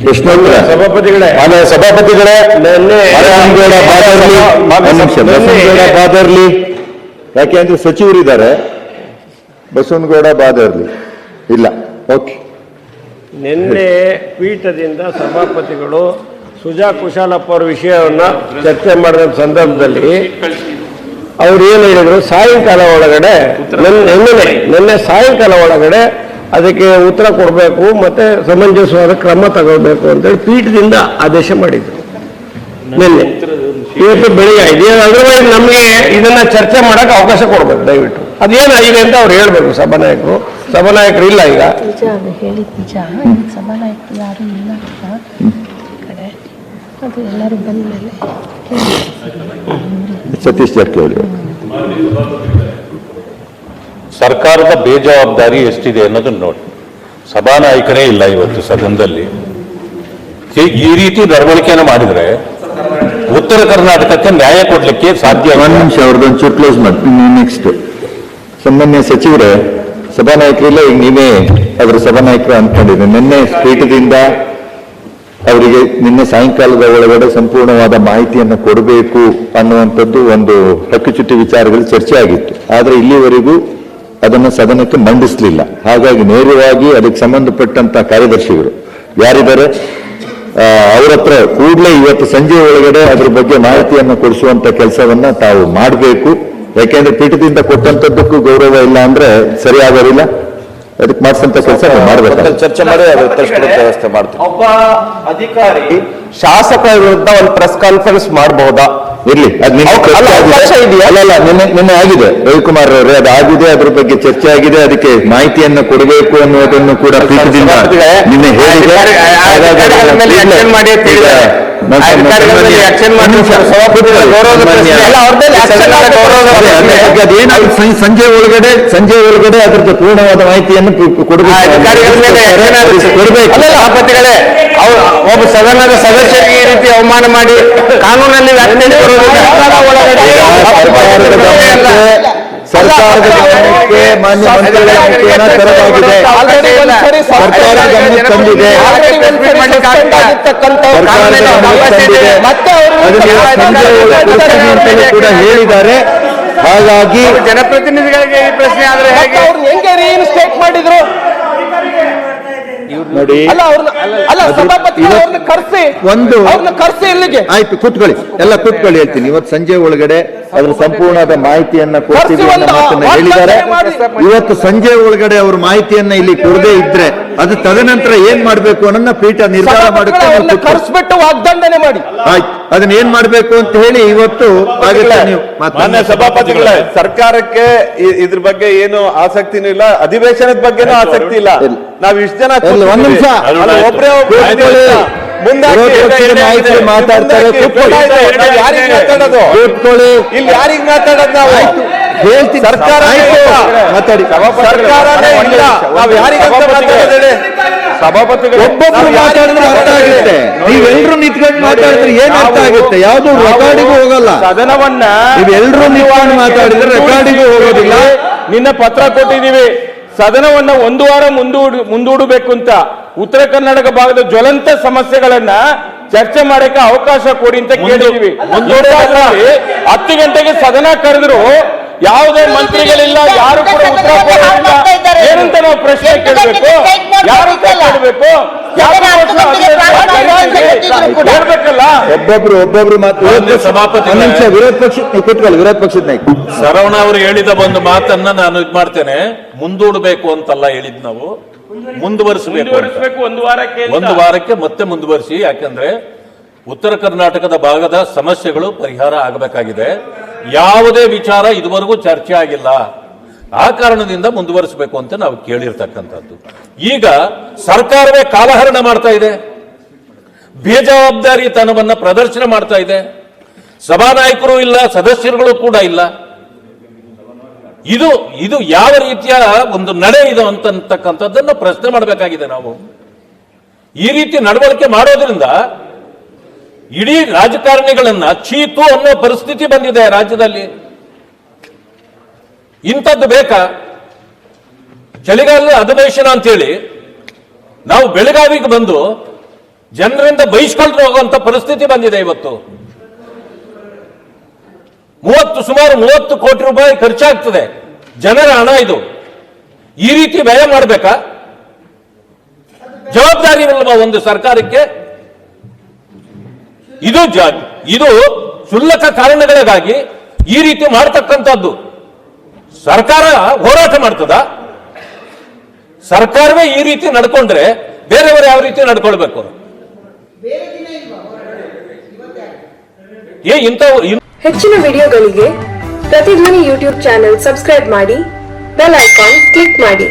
ಕೃಷ್ಣೇಂದ್ರ ಸಭಾಪತಿಗಳೇ ಬಾದರ್ಲಿ ಯಾಕೆ ಅಂದ್ರೆ ಸಚಿವರಿದ್ದಾರೆ. ಬಸವನಗೌಡ ಬಾದರ್ಲಿ ಇಲ್ಲ. ಓಕೆ. ನಿನ್ನೆ ಪೀಠದಿಂದ ಸಭಾಪತಿಗಳು ಸುಜಾ ಕುಶಾಲಪ್ಪ ಅವರ ವಿಷಯವನ್ನ ಚರ್ಚೆ ಮಾಡಿದ ಸಂದರ್ಭದಲ್ಲಿ ಅವ್ರು ಏನು ಹೇಳಿದ್ರು, ಸಾಯಂಕಾಲ ಒಳಗಡೆ ನಿನ್ನೆ ಸಾಯಂಕಾಲ ಒಳಗಡೆ ಅದಕ್ಕೆ ಉತ್ತರ ಕೊಡಬೇಕು ಮತ್ತೆ ಸಮಂಜಸವಾದ ಕ್ರಮ ತಗೋಬೇಕು ಅಂತೇಳಿ ಪೀಠದಿಂದ ಆದೇಶ ಮಾಡಿದ್ರು ನಿನ್ನೆ. ಇವತ್ತು ಬೆಳಿಗ್ಗೆ ಇದೆ. ಅದರ್ವೈಸ್ ನಮಗೆ ಇದನ್ನ ಚರ್ಚೆ ಮಾಡಕ್ಕೆ ಅವಕಾಶ ಕೊಡ್ಬೇಕು ದಯವಿಟ್ಟು. ಅದೇನಾಗಿದೆ ಅಂತ ಅವ್ರು ಹೇಳ್ಬೇಕು ಸಭಾನಾಯಕರು ಇಲ್ಲ ಈಗ. ಸಭಾನಾಯಕರು ಯಾರು ಇಲ್ಲ ಕಡೆ ಅದು ಎಲ್ಲರೂ ಬಂದ ಮೇಲೆ ಸತೀಶ್ ಜಾರಕಿಹೊಳಿ ಸರ್ಕಾರದ ಬೇಜವಾಬ್ದಾರಿ ಎಷ್ಟಿದೆ ಅನ್ನೋದನ್ನ ನೋಡಿ. ಸಭಾನಾಯಕರೇ ಇಲ್ಲ ಇವತ್ತು ಸದನದಲ್ಲಿ. ಈ ರೀತಿ ನಡವಳಿಕೆಯನ್ನು ಮಾಡಿದ್ರೆ ಉತ್ತರ ಕರ್ನಾಟಕಕ್ಕೆ ನ್ಯಾಯ ಕೊಡ್ಲಿಕ್ಕೆ ಸಾಧ್ಯ. ಒಂದು ನಿಮಿಷ ಅವ್ರದ್ದೊಂದು ಚೂರು ಕ್ಲೋಸ್ ಮಾಡ್ತೀನಿ. ನೆಕ್ಸ್ಟ್ ಸನ್ಮಾನ್ಯ ಸಚಿವರೇ, ಸಭಾನಾಯಕರಿಲ್ಲ, ಈಗ ನೀವೇ ಅದರ ಸಭಾನಾಯಕರು ಅಂದ್ಕೊಂಡಿದ್ದೆ. ನಿನ್ನೆ ಪೀಠದಿಂದ ಅವರಿಗೆ ನಿನ್ನೆ ಸಾಯಂಕಾಲದ ಒಳಗಡೆ ಸಂಪೂರ್ಣವಾದ ಮಾಹಿತಿಯನ್ನು ಕೊಡಬೇಕು ಅನ್ನುವಂಥದ್ದು ಒಂದು ಹಕ್ಕುಚ್ಯುತಿ ವಿಚಾರಗಳು ಚರ್ಚೆ ಆಗಿತ್ತು. ಆದರೆ ಇಲ್ಲಿವರೆಗೂ ಅದನ್ನು ಸದನಕ್ಕೆ ಮಂಡಿಸಲಿಲ್ಲ. ಹಾಗಾಗಿ ನೇರವಾಗಿ ಅದಕ್ಕೆ ಸಂಬಂಧಪಟ್ಟಂತ ಕಾರ್ಯದರ್ಶಿಗಳು ಯಾರಿದ್ದಾರೆ ಅವ್ರ ಹತ್ರ ಕೂಡಲೇ ಇವತ್ತು ಸಂಜೆ ಒಳಗಡೆ ಅದ್ರ ಬಗ್ಗೆ ಮಾಹಿತಿಯನ್ನು ಕೊಡಿಸುವಂತ ಕೆಲಸವನ್ನ ತಾವು ಮಾಡಬೇಕು. ಯಾಕೆಂದ್ರೆ ಪೀಠದಿಂದ ಕೊಟ್ಟಂತದ್ದಕ್ಕೂ ಗೌರವ ಇಲ್ಲ ಅಂದ್ರೆ ಸರಿಯಾಗೋದಿಲ್ಲ. ಅದಕ್ಕೆ ಮಾಡಿಸಂತ ಕೆಲಸ ಮಾಡಬೇಕು. ಚರ್ಚೆ ಮಾಡಿ ವ್ಯವಸ್ಥೆ ಮಾಡ್ತೀವಿ. ಒಬ್ಬ ಅಧಿಕಾರಿ ಶಾಸಕರ ವಿರುದ್ಧ ಒಂದು ಪ್ರೆಸ್ ಕಾನ್ಫರೆನ್ಸ್ ಮಾಡಬಹುದಾ? ಇರ್ಲಿ, ಅಲ್ಲ ನಿನ್ನೆ ಆಗಿದೆ ರವಿಕುಮಾರ್ ಅವರೇ, ಅದು ಆಗಿದೆ. ಅದ್ರ ಬಗ್ಗೆ ಚರ್ಚೆ ಆಗಿದೆ. ಅದಕ್ಕೆ ಮಾಹಿತಿಯನ್ನು ಕೊಡಬೇಕು ಅನ್ನೋದನ್ನು ಕೂಡ ಪೀಠದಿಂದ ನಿನ್ನೆ ಹೇಳಿದೆ. ಸಂಜೆ ಒಳಗಡೆ ಅದ್ರದ್ದು ಪೂರ್ಣವಾದ ಮಾಹಿತಿಯನ್ನು ಕೊಡಬೇಕು. ಸಭಾಪತಿಗಳೇ, ಒಬ್ಬ ಸದನದ ಸದಸ್ಯರಿಗೆ ಈ ರೀತಿ ಅವಮಾನ ಮಾಡಿ ಕಾನೂನಲ್ಲಿ ಸರ್ಕಾರದ ಗಮನಕ್ಕೆ ಮಾನ್ಯ ಮಂತ್ರಿಗಳ ಮುಖೇನ ತರಲಾಗಿದೆ. ಸರ್ಕಾರ ಗಮನಕ್ಕೆ ತಂದಿದೆ. ಕೂಡ ಹೇಳಿದ್ದಾರೆ. ಹಾಗಾಗಿ ಜನಪ್ರತಿನಿಧಿಗಳಿಗೆ ಈ ಪ್ರಶ್ನೆ ಆದ್ರೆ ಹೆಂಗೆ ರೀಇನ್ಸ್ಟೇಟ್ ಮಾಡಿದ್ರು ನೋಡಿ. ಕರ್ಸಿ ಇಲ್ಲಿಗೆ ಆಯ್ತು, ಕೂತ್ಕೊಳ್ಳಿ, ಎಲ್ಲ ಕೂತ್ಕೊಳ್ಳಿ, ಹೇಳ್ತೀನಿ. ಇವತ್ತು ಸಂಜೆ ಒಳಗಡೆ ಅದ್ರ ಸಂಪೂರ್ಣವಾದ ಮಾಹಿತಿಯನ್ನ ಕೊಡ್ತೀವಿ ಅನ್ನೋ ಮಾತನ್ನ ಹೇಳಿದ್ದಾರೆ. ಇವತ್ತು ಸಂಜೆ ಒಳಗಡೆ ಅವ್ರ ಮಾಹಿತಿಯನ್ನ ಇಲ್ಲಿ ಕೊಡದೇ ಇದ್ರೆ ಅದು ತದನಂತರ ಏನ್ ಮಾಡ್ಬೇಕು ಅನ್ನೋದನ್ನ ಪೀಠ ನಿರ್ಧಾರ ಮಾಡುತ್ತೆ. ಕರ್ಸ್ಬಿಟ್ಟು ವಾಗ್ದಂಡನೆ ಮಾಡಿ ಆಯ್ತು, ಅದನ್ನ ಏನ್ ಮಾಡ್ಬೇಕು ಅಂತ ಹೇಳಿ ಇವತ್ತು ಆಗುತ್ತೆ. ನೀವು ಮಾನ್ಯ ಸಭಾಪತಿಗಳೇ, ಸರ್ಕಾರಕ್ಕೆ ಇದ್ರ ಬಗ್ಗೆ ಏನು ಆಸಕ್ತಿನೂ ಇಲ್ಲ, ಅಧಿವೇಶನದ ಬಗ್ಗೆನೂ ಆಸಕ್ತಿ ಇಲ್ಲ. ನಾವ್ ಇಷ್ಟ ಜನ ಒಂದ್ ನಿಮಿಷ ಒಬ್ಬರೇ ಮಾತಾಡ್ತಾರೆ. ಇಲ್ಲಿ ಯಾರಿಗೆ ಮಾತಾಡೋದು? ನಾವು ಹೇಳ್ತೀನಿ, ಸರ್ಕಾರ ಮಾತಾಡಿ. ನಾವ್ ಯಾರಿಗಂತ ಮಾತಾಡೋದು? ಸಭಾಪತಿಗಳು ಒಬ್ಬೊಬ್ರು ಮಾತಾಡಿದ್ರೆ ಅರ್ಥ ಆಗುತ್ತೆ. ನೀವೆಲ್ಲರೂ ನಿಂತ್ಕೊಂಡು ಮಾತಾಡಿದ್ರೆ ಏನ್ ಅರ್ಥ ಆಗುತ್ತೆ? ಯಾವ್ದು ರೆಕಾರ್ಡಿಗೂ ಹೋಗಲ್ಲ. ಸದನವನ್ನ ನೀವೆಲ್ಲರೂ ನಿಂತ್ಕೊಂಡು ಮಾತಾಡಿದ್ರೆ ರೆಕಾರ್ಡಿಗೂ ಹೋಗೋದಿಲ್ಲ. ನಿನ್ನ ಪತ್ರ ಕೊಟ್ಟಿದ್ದೀವಿ, ಸದನವನ್ನ ಒಂದು ವಾರ ಮುಂದೂಡಬೇಕು ಅಂತ. ಉತ್ತರ ಕರ್ನಾಟಕ ಭಾಗದ ಜ್ವಲಂತ ಸಮಸ್ಯೆಗಳನ್ನ ಚರ್ಚೆ ಮಾಡಕ್ಕೆ ಅವಕಾಶ ಕೊಡಿ ಅಂತ ಕೇಳಿದೀವಿ. 10 ಗಂಟೆಗೆ ಸದನ ಕರೆದ್ರು ಯಾವುದೇ ಮಂತ್ರಿಗಳಿಲ್ಲ, ಯಾರು ಕೂಡ ಉತ್ತರ ಕೊಡೋದಿಲ್ಲ. ಏನಂತ ನಾವು ಪ್ರಶ್ನೆ ಕೇಳಬೇಕು? ಯಾರು ಕೇಳಬೇಕು? ಹೇಳ್ಬೇಕಲ್ಲ. ಒಬ್ಬೊಬ್ರು ಸಭಾಪತಿ ವಿರೋಧ ಪಕ್ಷದ ನಾಯಕ ಶರವಣ ಅವರು ಹೇಳಿದ ಒಂದು ಮಾತನ್ನ ನಾನು ಇದು ಮಾಡ್ತೇನೆ. ಮುಂದೂಡಬೇಕು ಅಂತಲ್ಲ ಹೇಳಿದ್ ನಾವು, ಮುಂದುವರಿಸಬೇಕು. ಒಂದು ವಾರಕ್ಕೆ ಮತ್ತೆ ಮುಂದುವರಿಸಿ. ಯಾಕಂದ್ರೆ ಉತ್ತರ ಕರ್ನಾಟಕದ ಭಾಗದ ಸಮಸ್ಯೆಗಳು ಪರಿಹಾರ ಆಗಬೇಕಾಗಿದೆ. ಯಾವುದೇ ವಿಚಾರ ಇದುವರೆಗೂ ಚರ್ಚೆ ಆಗಿಲ್ಲ. ಆ ಕಾರಣದಿಂದ ಮುಂದುವರಿಸಬೇಕು ಅಂತ ನಾವು ಕೇಳಿರ್ತಕ್ಕಂಥದ್ದು. ಈಗ ಸರ್ಕಾರವೇ ಕಾಲಹರಣ ಮಾಡ್ತಾ ಇದೆ, ಬೇಜವಾಬ್ದಾರಿತನವನ್ನ ಪ್ರದರ್ಶನ ಮಾಡ್ತಾ ಇದೆ. ಸಭಾನಾಯಕರು ಇಲ್ಲ, ಸದಸ್ಯರುಗಳು ಕೂಡ ಇಲ್ಲ. ಇದು ಯಾವ ರೀತಿಯ ಒಂದು ನಡೆ ಇದು ಅಂತಕ್ಕಂಥದ್ದನ್ನು ಪ್ರಶ್ನೆ ಮಾಡಬೇಕಾಗಿದೆ ನಾವು. ಈ ರೀತಿ ನಡವಳಿಕೆ ಮಾಡೋದ್ರಿಂದ ಇಡೀ ರಾಜಕಾರಣಿಗಳನ್ನ ಚೀತು ಅನ್ನೋ ಪರಿಸ್ಥಿತಿ ಬಂದಿದೆ ರಾಜ್ಯದಲ್ಲಿ. ಇಂಥದ್ದು ಬೇಕಾ? ಚಳಿಗಾಲದ ಅಧಿವೇಶನ ಅಂತೇಳಿ ನಾವು ಬೆಳಗಾವಿಗೆ ಬಂದು ಜನರಿಂದ ಬೈಸ್ಕೊಳ್ತಾ ಹೋಗುವಂತ ಪರಿಸ್ಥಿತಿ ಬಂದಿದೆ ಇವತ್ತು. ಸುಮಾರು 30 ಕೋಟಿ ರೂಪಾಯಿ ಖರ್ಚಾಗ್ತದೆ, ಜನರ ಹಣ ಇದು. ಈ ರೀತಿ ವ್ಯಯ ಮಾಡಬೇಕಾ? ಜವಾಬ್ದಾರಿ ಇರಲ್ವಾ ಒಂದು ಸರ್ಕಾರಕ್ಕೆ? ಇದು ಕ್ಷುಲ್ಲಕ ಕಾರಣಗಳಿಗಾಗಿ ಈ ರೀತಿ ಮಾಡ್ತಕ್ಕಂಥದ್ದು. ಸರ್ಕಾರ ಹೋರಾಟ ಮಾಡ್ತದ? ಸರ್ಕಾರವೇ ಈ ರೀತಿ ನಡ್ಕೊಂಡ್ರೆ ಬೇರೆಯವರು ಯಾವ ರೀತಿ ನಡ್ಕೊಳ್ಬೇಕು? ಹೆಚ್ಚಿನ ವಿಡಿಯೋಗಳಿಗೆ ಪ್ರತಿಧ್ವನಿ ಯೂಟ್ಯೂಬ್ ಚಾನೆಲ್ ಸಬ್ಸ್ಕ್ರೈಬ್ ಮಾಡಿ, ಬೆಲ್ ಐಕಾನ್ ಕ್ಲಿಕ್ ಮಾಡಿ.